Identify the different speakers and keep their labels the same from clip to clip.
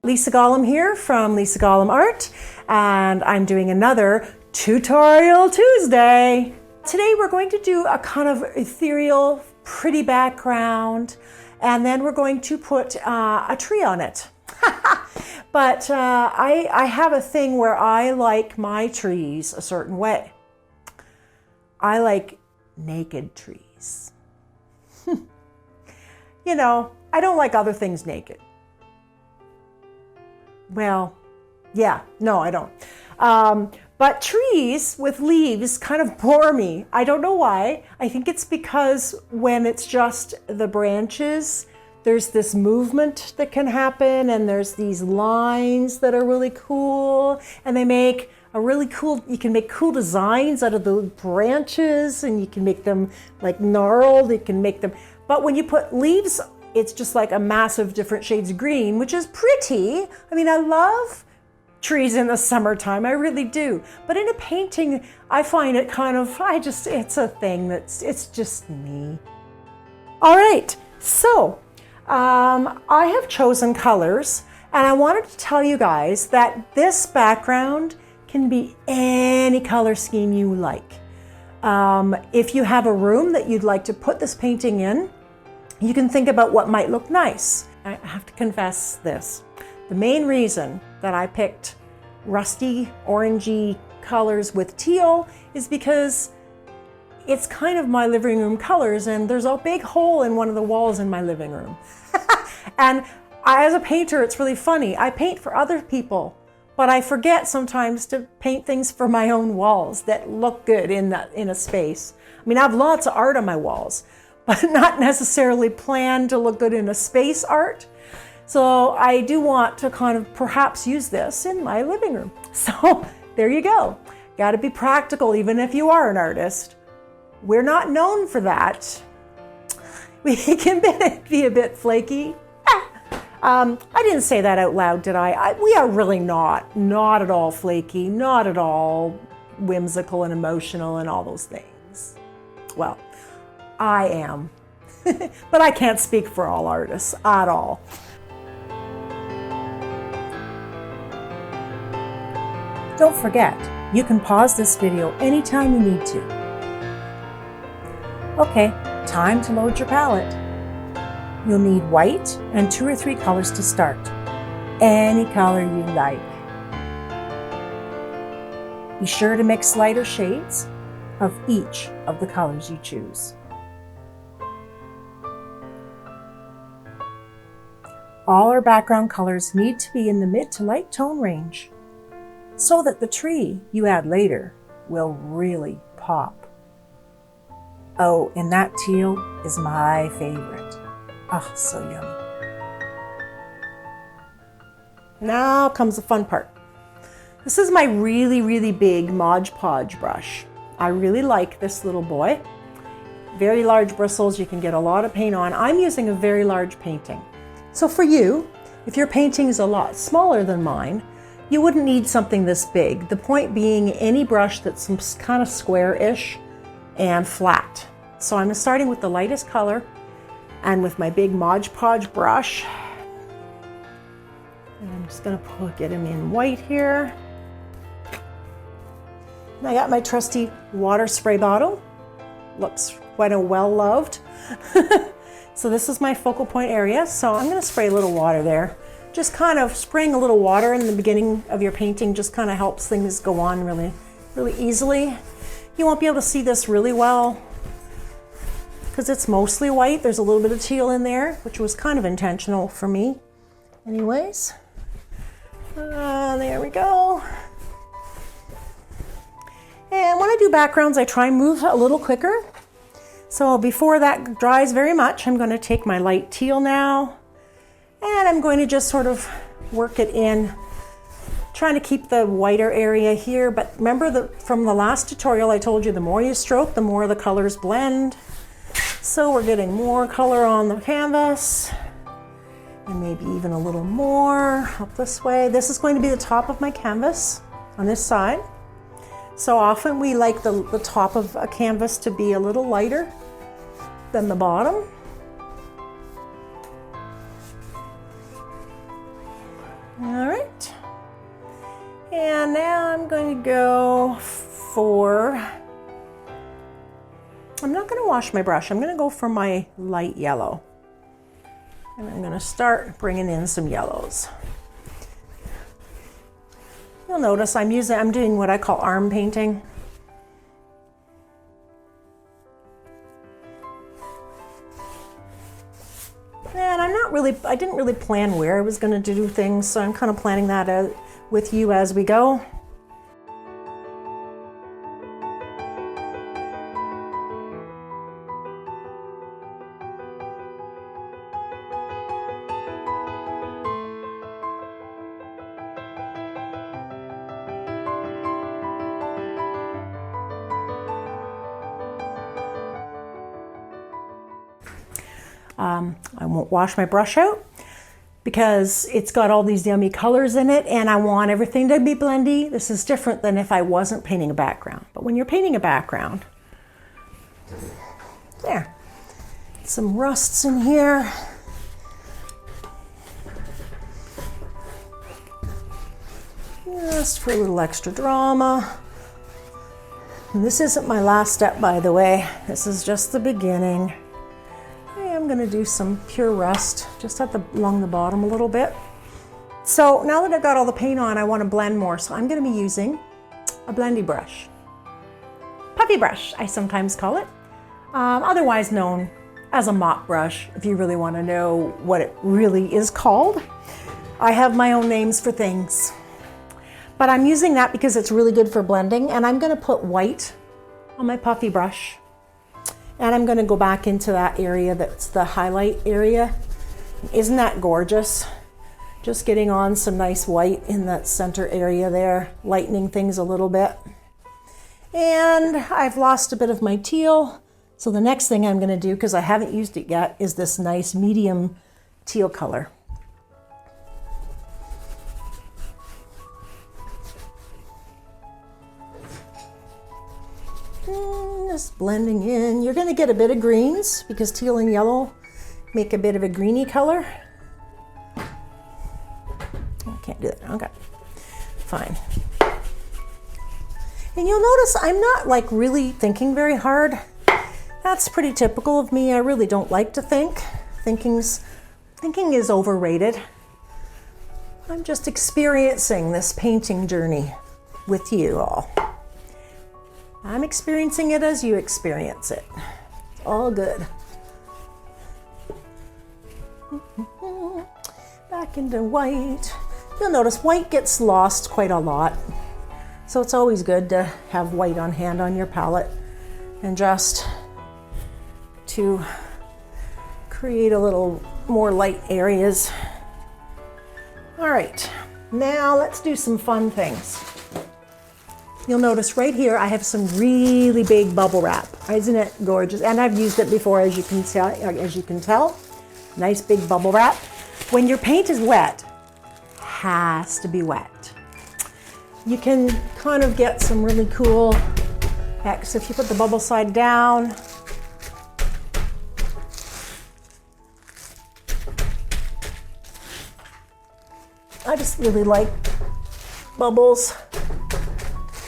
Speaker 1: Lisa Golem here from Lisa Golem Art, and I'm doing another Tutorial Tuesday. Today we're going to do a kind of ethereal, pretty background, and then we're going to put a tree on it. But I have a thing where I like my trees a certain way. I like naked trees. You know, I don't like other things naked. Well, yeah, no, I don't. But trees with leaves kind of bore me. I don't know why. I think it's because when it's just the branches, there's this movement that can happen, and there's these lines that are really cool, and they make a really cool, you can make cool designs out of the branches, and you can make them like gnarled, you can make them, but when you put leaves, it's just like a massive different shades of green, which is pretty. I mean, I love trees in the summertime, I really do. But in a painting, I find it kind of, it's a thing it's just me. All right, so I have chosen colors, and I wanted to tell you guys that this background can be any color scheme you like. If you have a room that you'd like to put this painting in, you can think about what might look nice. I have to confess this. The main reason that I picked rusty, orangey colors with teal is because it's kind of my living room colors, and there's a big hole in one of the walls in my living room. And as a painter, it's really funny. I paint for other people, but I forget sometimes to paint things for my own walls that look good in a space. I mean, I have lots of art on my walls, but not necessarily planned to look good in a space art. So I do want to kind of perhaps use this in my living room. So there you go. Got to be practical even if you are an artist. We're not known for that. We can be a bit flaky. I didn't say that out loud, did I? We are really not at all flaky, not at all whimsical and emotional and all those things. Well, I am, but I can't speak for all artists at all. Don't forget, you can pause this video anytime you need to. Okay, time to load your palette. You'll need white and 2 or 3 colors to start. Any color you like. Be sure to mix lighter shades of each of the colors you choose. All our background colors need to be in the mid to light tone range so that the tree you add later will really pop. Oh, and that teal is my favorite. Oh, so yummy. Now comes the fun part. This is my really, really big Mod Podge brush. I really like this little boy. Very large bristles, you can get a lot of paint on. I'm using a very large painting. So for you, if your painting is a lot smaller than mine, you wouldn't need something this big. The point being any brush that's kind of square-ish and flat. So I'm starting with the lightest color and with my big Mod Podge brush. And I'm just gonna get him in white here. And I got my trusty water spray bottle. Looks quite a well-loved. So this is my focal point area. So I'm gonna spray a little water there. Just kind of spraying a little water in the beginning of your painting just kind of helps things go on really, really easily. You won't be able to see this really well because it's mostly white. There's a little bit of teal in there, which was kind of intentional for me. Anyways, there we go. And when I do backgrounds, I try and move a little quicker. So before that dries very much, I'm going to take my light teal now, and I'm going to just sort of work it in, trying to keep the whiter area here. But remember from the last tutorial, I told you the more you stroke, the more the colors blend. So we're getting more color on the canvas, and maybe even a little more up this way. This is going to be the top of my canvas on this side. So often we like the top of a canvas to be a little lighter than the bottom. All right. And now I'm going to go for, I'm not going to wash my brush. I'm going to go for my light yellow. And I'm going to start bringing in some yellows. You'll notice I'm doing what I call arm painting. And I didn't really plan where I was going to do things, so I'm kind of planning that out with you as we go. I won't wash my brush out because it's got all these yummy colors in it and I want everything to be blendy. This is different than if I wasn't painting a background. But when you're painting a background, there, some rusts in here. Just for a little extra drama. And this isn't my last step, by the way. This is just the beginning. I'm going to do some pure rust just along the bottom a little bit. So now that I've got all the paint on, I want to blend more. So I'm going to be using a blendy brush. Puffy brush, I sometimes call it. Otherwise known as a mop brush, if you really want to know what it really is called. I have my own names for things. But I'm using that because it's really good for blending, and I'm going to put white on my puffy brush. And I'm going to go back into that area that's the highlight area. Isn't that gorgeous? Just getting on some nice white in that center area there, lightening things a little bit. And I've lost a bit of my teal. So the next thing I'm going to do, because I haven't used it yet, is this nice medium teal color. Just blending in. You're going to get a bit of greens because teal and yellow make a bit of a greeny color. I can't do that. Okay, fine. And you'll notice I'm not like really thinking very hard. That's pretty typical of me. I really don't like to think. Thinking is overrated. I'm just experiencing this painting journey with you all. I'm experiencing it as you experience it. It's all good. Back into white. You'll notice white gets lost quite a lot. So it's always good to have white on hand on your palette and just to create a little more light areas. All right, now let's do some fun things. You'll notice right here I have some really big bubble wrap. Isn't it gorgeous? And I've used it before, as you can tell. Nice big bubble wrap. When your paint is wet, has to be wet. You can kind of get some really cool effects if you put the bubble side down. I just really like bubbles.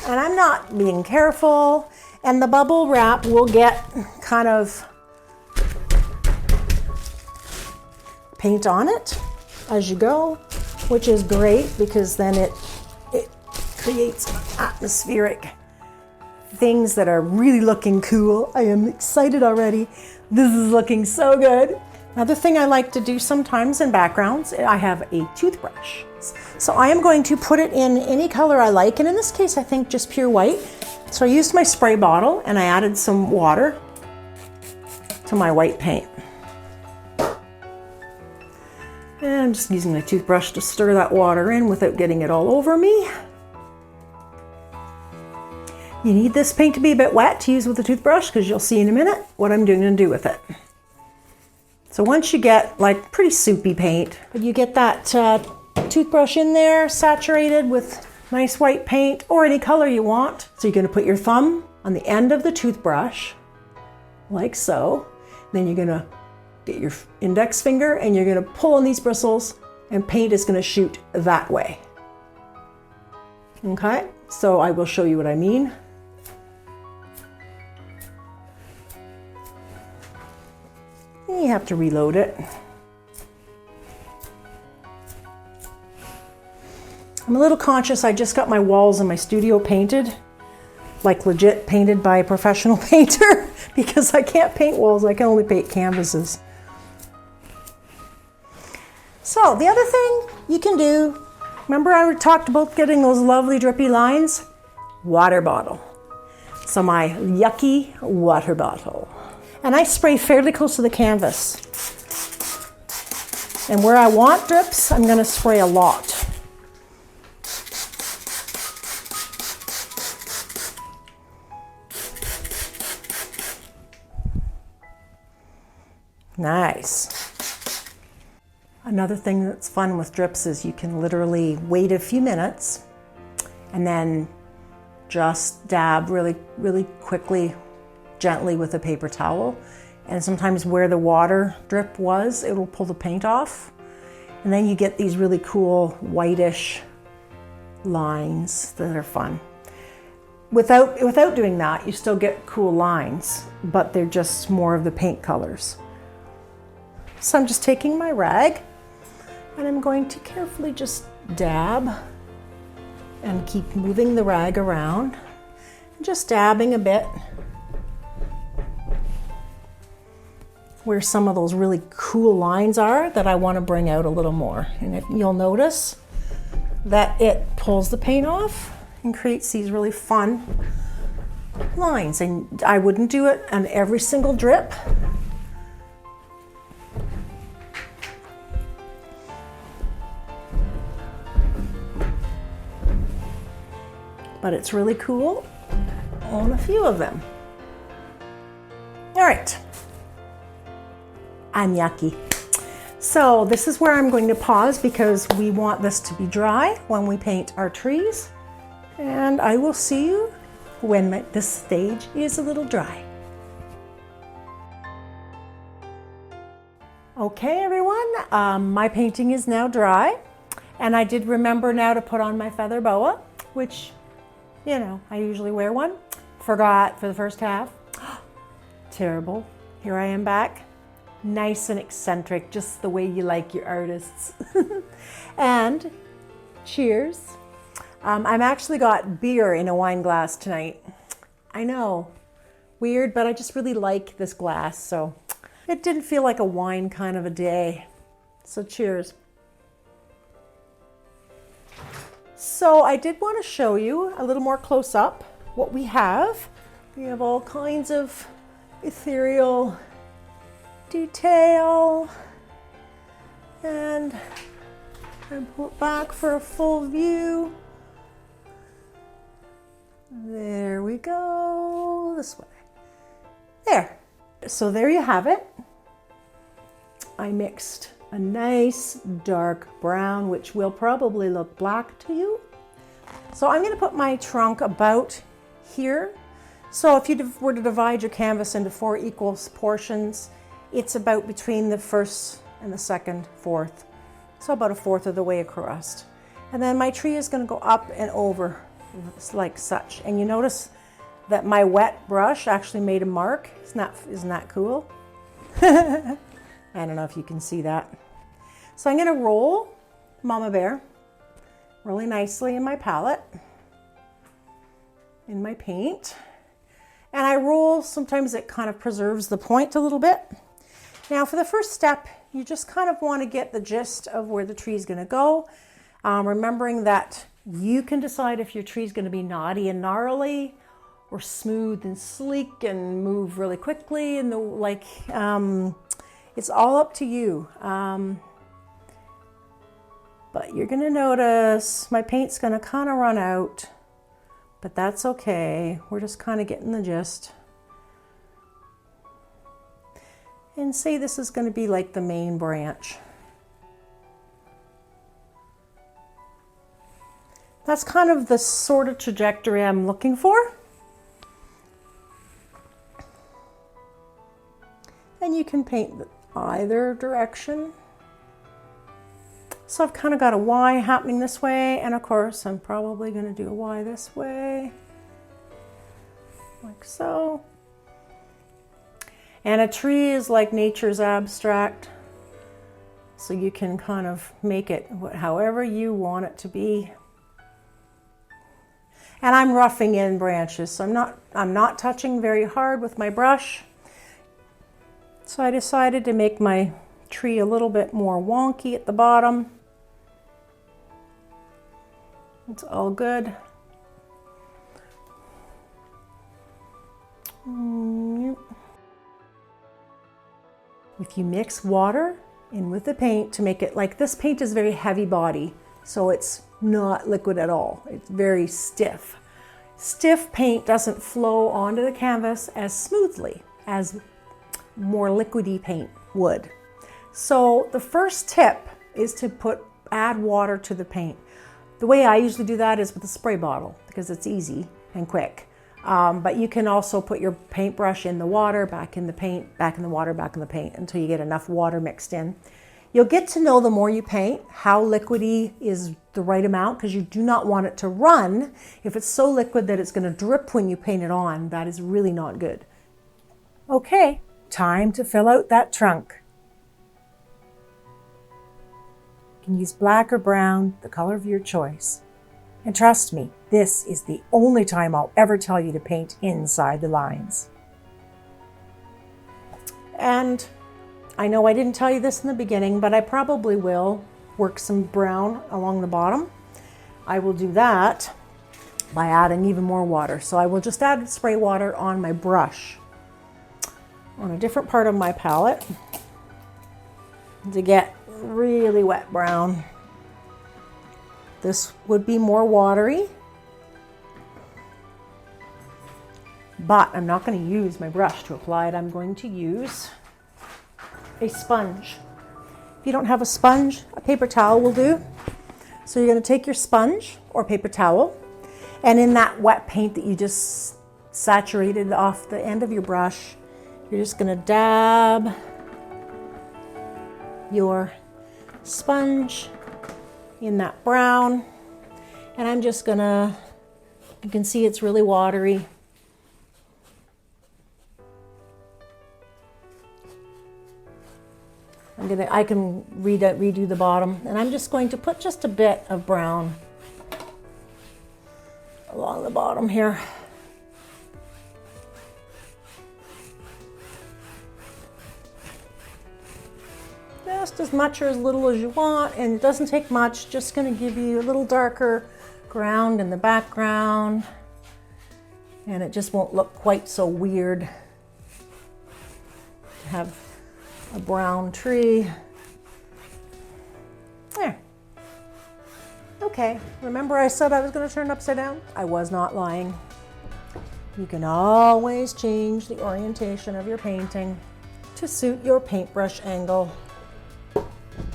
Speaker 1: And I'm not being careful, and the bubble wrap will get kind of paint on it as you go, which is great because then it creates atmospheric things that are really looking cool. I am excited already. This is looking so good. Another thing I like to do sometimes in backgrounds, I have a toothbrush. So I am going to put it in any color I like, and in this case I think just pure white. So I used my spray bottle and I added some water to my white paint. And I'm just using my toothbrush to stir that water in without getting it all over me. You need this paint to be a bit wet to use with the toothbrush because you'll see in a minute what I'm going to do with it. So once you get like pretty soupy paint, you get that toothbrush in there saturated with nice white paint or any color you want. So you're going to put your thumb on the end of the toothbrush like so. Then you're going to get your index finger and you're going to pull on these bristles and paint is going to shoot that way. Okay, so I will show you what I mean. You have to reload it. I'm a little conscious, I just got my walls in my studio painted, like legit painted by a professional painter, because I can't paint walls, I can only paint canvases. So the other thing you can do, remember I talked about getting those lovely drippy lines? Water bottle. So my yucky water bottle. And I spray fairly close to the canvas. And where I want drips, I'm gonna spray a lot. Nice. Another thing that's fun with drips is you can literally wait a few minutes and then just dab really, really quickly, gently with a paper towel. And sometimes where the water drip was, it'll pull the paint off. And then you get these really cool whitish lines that are fun. Without doing that, you still get cool lines, but they're just more of the paint colors. So I'm just taking my rag and I'm going to carefully just dab and keep moving the rag around, just dabbing a bit where some of those really cool lines are that I want to bring out a little more. And you'll notice that it pulls the paint off and creates these really fun lines. And I wouldn't do it on every single drip. But it's really cool on a few of them. All right, I'm yucky. So this is where I'm going to pause because we want this to be dry when we paint our trees. And I will see you when this stage is a little dry. Okay, everyone, my painting is now dry. And I did remember now to put on my feather boa, which, you know, I usually wear one. Forgot for the first half. Terrible. Here I am back. Nice and eccentric, just the way you like your artists. And cheers. I've actually got beer in a wine glass tonight. I know, weird, but I just really like this glass, so it didn't feel like a wine kind of a day. So cheers. So I did want to show you a little more close up what we have. We have all kinds of ethereal detail, and I pull it back for a full view. There we go, this way. There. So there you have it. I mixed a nice dark brown, which will probably look black to you. So I'm going to put my trunk about here. So if you were to divide your canvas into 4 equal portions, it's about between the first and the second fourth. So about 1/4 of the way across. And then my tree is going to go up and over like such. And you notice that my wet brush actually made a mark. Isn't that cool? I don't know if you can see that. So I'm going to roll Mama Bear really nicely in my palette, in my paint. And I roll, sometimes it kind of preserves the point a little bit. Now for the first step, you just kind of want to get the gist of where the tree is going to go. Remembering that you can decide if your tree is going to be knotty and gnarly, or smooth and sleek and move really quickly. And it's all up to you. But you're going to notice my paint's going to kind of run out, but that's okay. We're just kind of getting the gist. And say this is going to be like the main branch. That's kind of the sort of trajectory I'm looking for. And you can paint either direction. So I've kind of got a Y happening this way, and of course I'm probably going to do a Y this way, like so. And a tree is like nature's abstract, so you can kind of make it however you want it to be. And I'm roughing in branches, so I'm not touching very hard with my brush. So I decided to make my tree a little bit more wonky at the bottom. It's all good. If you mix water in with the paint to make it, like this paint is very heavy body, so it's not liquid at all. It's very stiff. Stiff paint doesn't flow onto the canvas as smoothly as more liquidy paint would. So the first tip is to add water to the paint. The way I usually do that is with a spray bottle because it's easy and quick. But you can also put your paintbrush in the water, back in the paint, back in the water, back in the paint until you get enough water mixed in. You'll get to know the more you paint how liquidy is the right amount, because you do not want it to run. If it's so liquid that it's going to drip when you paint it on, that is really not good. Okay, time to fill out that trunk. You can use black or brown, the color of your choice. And trust me, this is the only time I'll ever tell you to paint inside the lines. And I know I didn't tell you this in the beginning, but I probably will work some brown along the bottom. I will do that by adding even more water. So I will just add spray water on my brush on a different part of my palette to get really wet brown. This would be more watery, but I'm not going to use my brush to apply it. I'm going to use a sponge. If you don't have a sponge, a paper towel will do. So you're going to take your sponge or paper towel, and in that wet paint that you just saturated off the end of your brush, you're just going to dab your sponge in that brown, and I'm just gonna, you can see it's really watery. I can redo the bottom, and I'm just going to put just a bit of brown along the bottom here. Just as much or as little as you want, and it doesn't take much. Just going to give you a little darker ground in the background, and it just won't look quite so weird to have a brown tree. There. Okay, remember I said I was going to turn it upside down? I was not lying. You can always change the orientation of your painting to suit your paintbrush angle.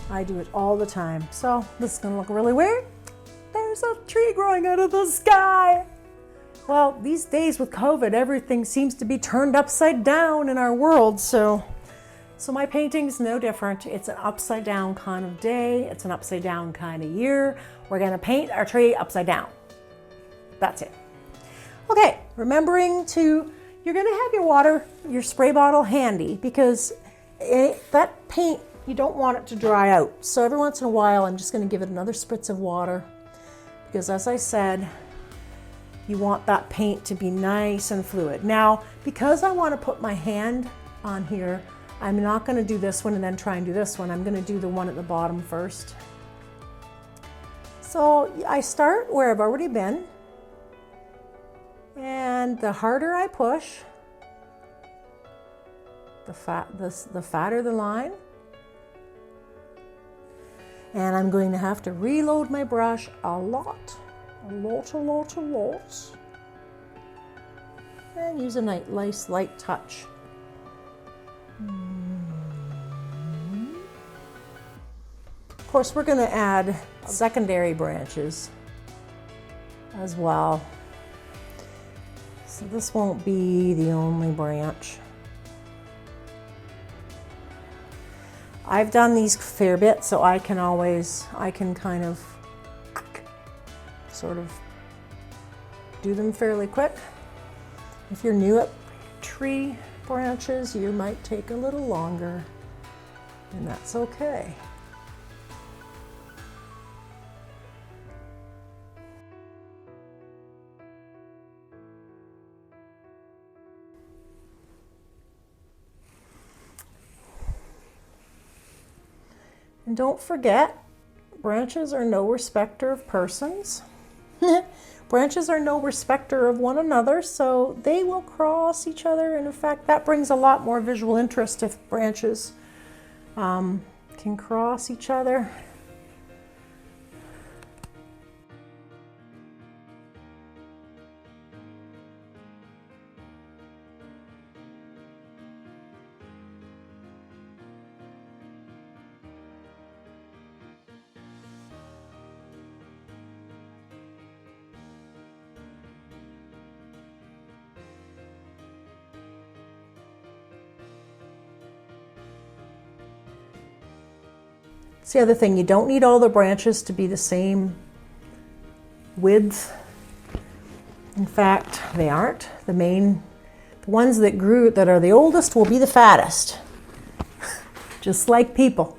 Speaker 1: I do it all the time. So this is gonna look really weird. There's a tree growing out of the sky. Well, these days with COVID, everything seems to be turned upside down in our world. So my painting's no different. It's an upside down kind of day. It's an upside down kind of year. We're gonna paint our tree upside down. That's it. Okay, remembering you're gonna have your water, your spray bottle handy, because that paint, you don't want it to dry out. So every once in a while, I'm just going to give it another spritz of water, because as I said, you want that paint to be nice and fluid. Now, because I want to put my hand on here, I'm not going to do this one and then try and do this one. I'm going to do the one at the bottom first. So I start where I've already been, and the harder I push, the fatter the line. And I'm going to have to reload my brush a lot. And use a nice light touch. Of course, we're going to add secondary branches as well. So this won't be the only branch. I've done these a fair bit, so I can kind of sort of do them fairly quick. If you're new at tree branches, you might take a little longer, and that's okay. And don't forget, branches are no respecter of persons. Branches are no respecter of one another, so they will cross each other. And in fact, that brings a lot more visual interest if branches can cross each other. It's the other thing, you don't need all the branches to be the same width. In fact, they aren't. The ones that grew, that are the oldest, will be the fattest. Just like people.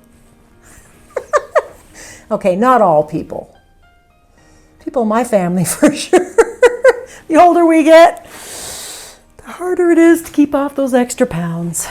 Speaker 1: Okay, not all people. People in my family for sure. The older we get, the harder it is to keep off those extra pounds.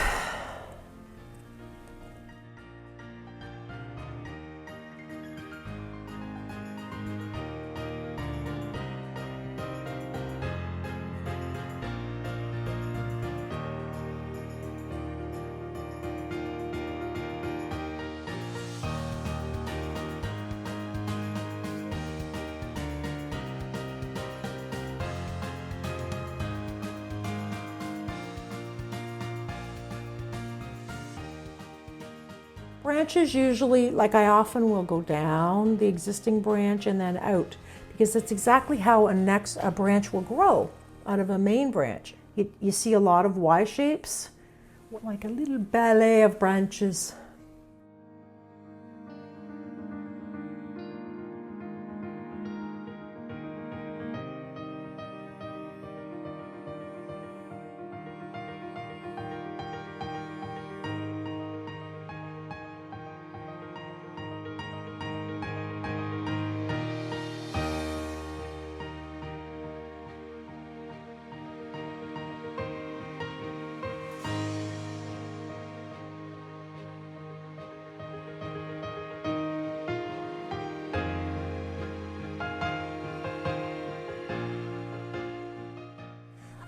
Speaker 1: Branches usually, like I often will go down the existing branch and then out, because that's exactly how a branch will grow out of a main branch. You see a lot of Y shapes, like a little ballet of branches.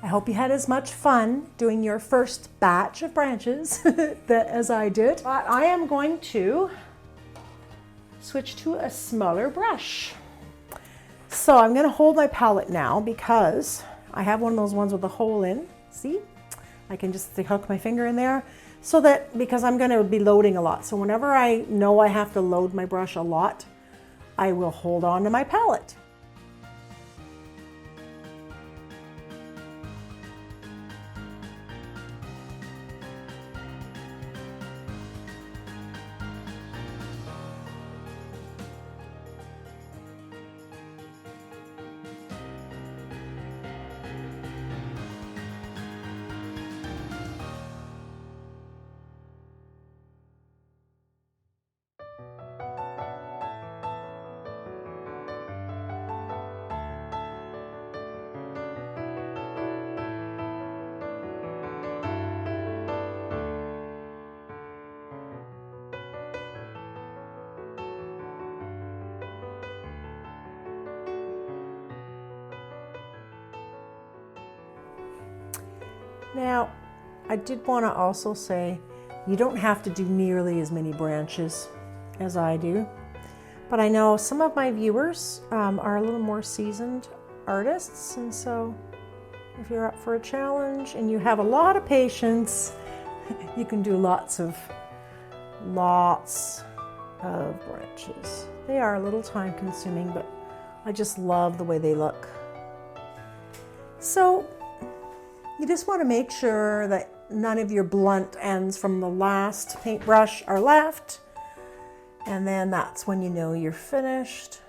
Speaker 1: I hope you had as much fun doing your first batch of branches as I did. But I am going to switch to a smaller brush. So I'm going to hold my palette now because I have one of those ones with a hole in. See? I can just hook my finger in there because I'm going to be loading a lot. So whenever I know I have to load my brush a lot, I will hold on to my palette. Now, I did want to also say, you don't have to do nearly as many branches as I do, but I know some of my viewers are a little more seasoned artists, and so if you're up for a challenge and you have a lot of patience, you can do lots of branches. They are a little time consuming, but I just love the way they look. So you just want to make sure that none of your blunt ends from the last paintbrush are left. And then that's when you know you're finished.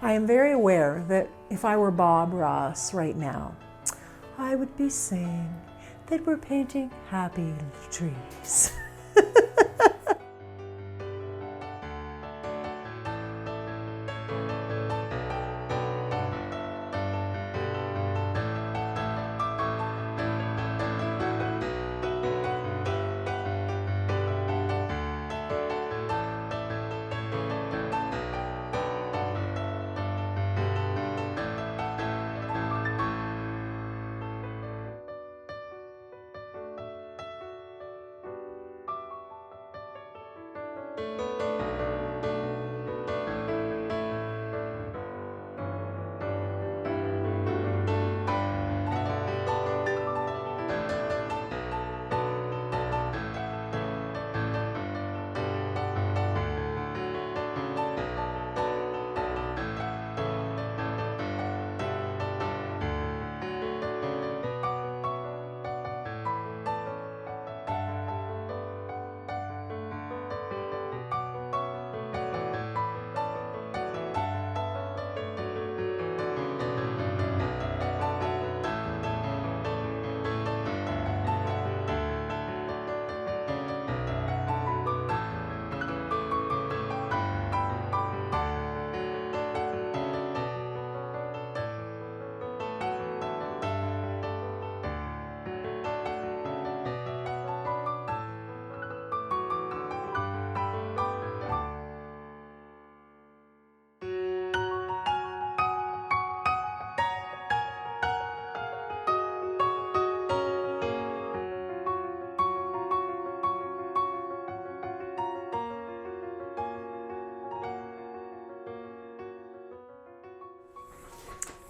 Speaker 1: I am very aware that if I were Bob Ross right now, I would be saying that we're painting happy little trees.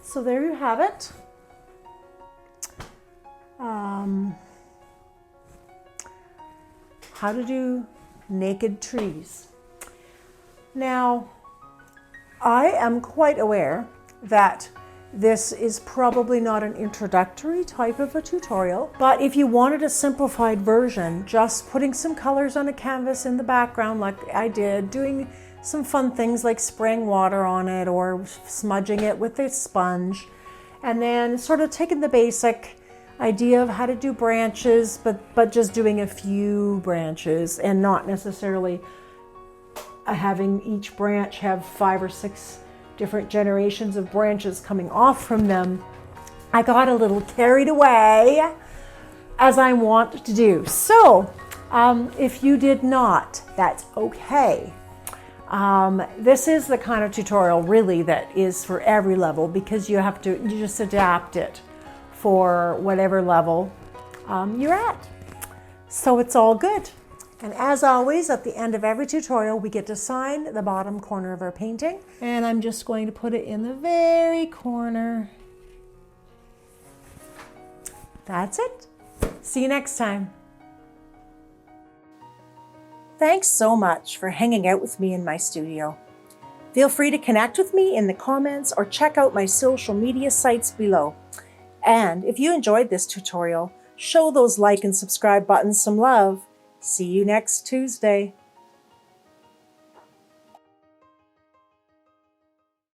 Speaker 1: So there you have it. How to do naked trees. Now, I am quite aware that this is probably not an introductory type of a tutorial, but if you wanted a simplified version, just putting some colors on a canvas in the background like I did, doing some fun things like spraying water on it or smudging it with a sponge, and then sort of taking the basic idea of how to do branches, but just doing a few branches and not necessarily having each branch have 5 or 6 different generations of branches coming off from them. I got a little carried away, as I want to do. So if you did not, that's okay. This is the kind of tutorial really that is for every level, because you just adapt it for whatever level you're at. So it's all good. And as always, at the end of every tutorial, we get to sign the bottom corner of our painting. And I'm just going to put it in the very corner. That's it. See you next time. Thanks so much for hanging out with me in my studio. Feel free to connect with me in the comments or check out my social media sites below. And if you enjoyed this tutorial, show those like and subscribe buttons some love See you next Tuesday.